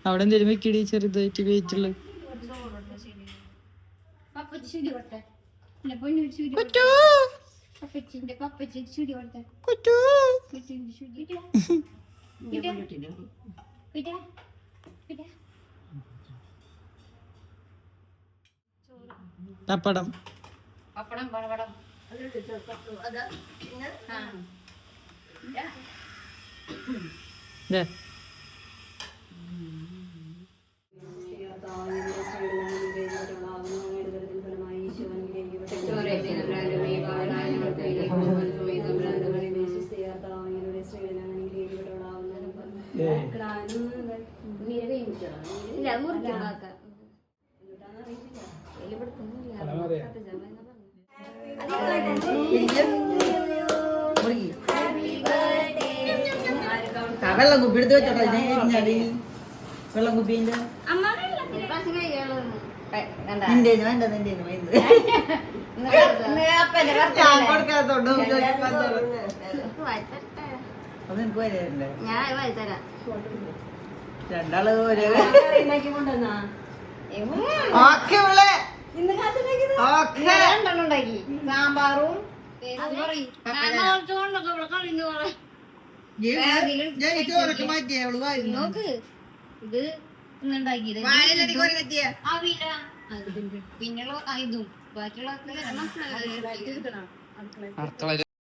അവിടെ എന്തേലും വെക്കടി ചെറുതായിട്ട് വെയിറ്റുള്ള പപ്പടം വെള്ളം കുപ്പി എടുത്ത് വെച്ചോട്ടെ വെള്ളം കുപ്പിന്റെ നിന്റെ വേണ്ട നിന്റെ കൊടുക്കാത്തോണ്ട് അത് എനിക്ക് വരണ്ടേ രണ്ടാള് സാമ്പാറും നോക്ക് ഇത് പിന്നെയുള്ള ഇതും ബാക്കിയുള്ള